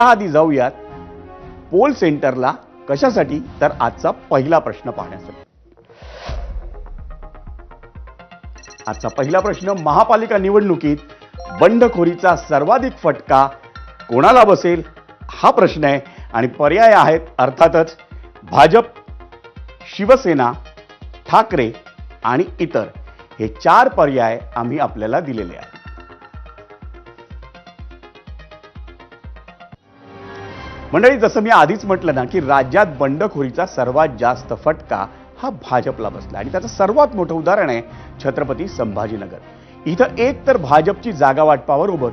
आधी जाऊयात पोल सेंटरला कशासाठी, तर आजचा पहिला प्रश्न पाहण्यासाठी। आजचा पहिला प्रश्न, महापालिका निवडणुकीत बंडखोरीचा सर्वाधिक फटका कोणाला बसेल हा प्रश्न आहे आणि पर्याय आहेत अर्थातच भाजप, शिवसेना, ठाकरे आणि इतर। हे चार पर्याय आम्ही आपल्याला दिलेले आहेत। मंडळी, जसं मी आधीच म्हटलं ना की राज्यात बंडखोरीचा सर्वात जास्त फटका हा भाजपला बसला आणि त्याचं सर्वात मोठं उदाहरण आहे छत्रपती संभाजीनगर। इथं एक तर भाजपची जागा वाटपाबरोबर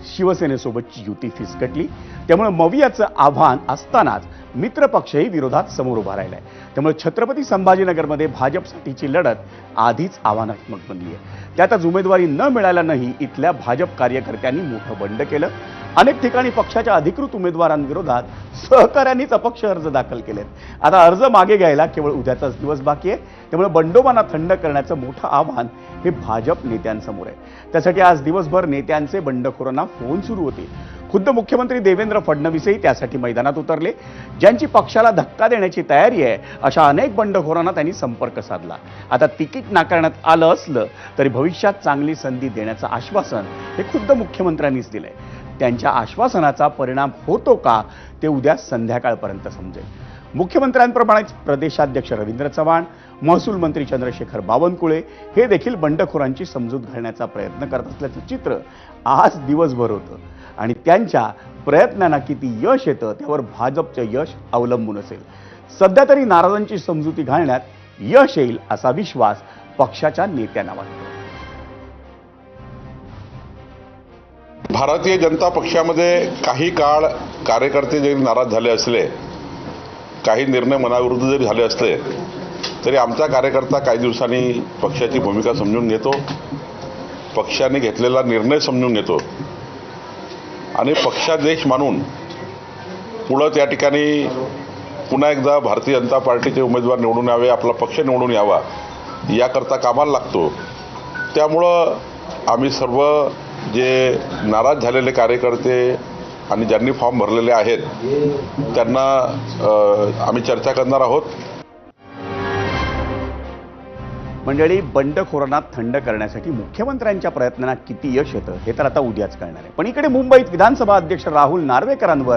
शिवसेनेसोबतची युती फिसकटली, त्यामुळे मवियाचं आव्हान असतानाच मित्रपक्षही विरोधात समोर उभा राहिलाय। त्यामुळे छत्रपती संभाजीनगरमध्ये भाजपसाठीची लढत आधीच आव्हानात्मक बनली आहे। त्यातच उमेदवारी न मिळाल्यानंही इथल्या भाजप कार्यकर्त्यांनी मोठं बंड केलं। अनेक ठिकाणी पक्षाच्या अधिकृत उमेदवारांविरोधात सहकाऱ्यांनीच अपक्ष अर्ज दाखल केलेत। आता अर्ज मागे घ्यायला केवळ उद्याचाच दिवस बाकी आहे, त्यामुळे बंडोबांना थंड करण्याचं मोठं आव्हान हे भाजप नेत्यांसमोर आहे। त्यासाठी आज दिवसभर नेत्यांचे बंडखोरांना फोन सुरू होते। खुद्द मुख्यमंत्री देवेंद्र फडणवीसही त्यासाठी मैदानात उतरले। ज्यांची पक्षाला धक्का देण्याची तयारी आहे अशा अनेक बंडखोरांना त्यांनी संपर्क साधला। आता तिकीट नाकारण्यात आलं असलं तरी भविष्यात चांगली संधी देण्याचं आश्वासन हे खुद्द मुख्यमंत्र्यांनीच दिलंय। त्यांच्या आश्वासनाचा परिणाम होतो का ते उद्या संध्याकाळपर्यंत समजेल। मुख्यमंत्र्यांप्रमाणेच प्रदेशाध्यक्ष रवींद्र चव्हाण, महसूल मंत्री चंद्रशेखर बावनकुळे हे देखील बंडखोरांची समजूत घालण्याचा प्रयत्न करत असल्याचं चित्र आज दिवसभर होतं आणि त्यांच्या प्रयत्नांना किती यश येतं त्यावर भाजपचं यश अवलंबून असेल। सध्या तरी नाराजांची समजुती घालण्यात यश येईल असा विश्वास पक्षाच्या नेत्यांना वाटतो। भारतीय जनता पक्षामध्ये काही काळ कार्यकर्ते जरी नाराज झाले असले, काही निर्णय मनाविरुद्ध जरी झाले असले तरी आमचा कार्यकर्ता काही दिवसांनी पक्षाची भूमिका समजून घेतो, पक्षाने घेतलेला निर्णय समजून घेतो आणि पक्षादेश मानून पुढं त्या ठिकाणी पुन्हा एकदा भारतीय जनता पार्टीचे उमेदवार निवडून यावे, आपला पक्ष निवडून यावा याकरता कामाला लागतो। त्यामुळं आम्ही सर्व जे नाराज झालेले कार्यकर्ते आणि ज्यांनी फॉर्म भरलेले आहेत त्यांना आम्ही चर्चा करणार आहोत। मंडळी, बंडखोरांना थंड करण्यासाठी मुख्यमंत्र्यांच्या प्रयत्नांना किती यश येतं हे तर आता उद्याच कळणार आहे। पण इकडे मुंबईत विधानसभा अध्यक्ष राहुल नार्वेकरांवर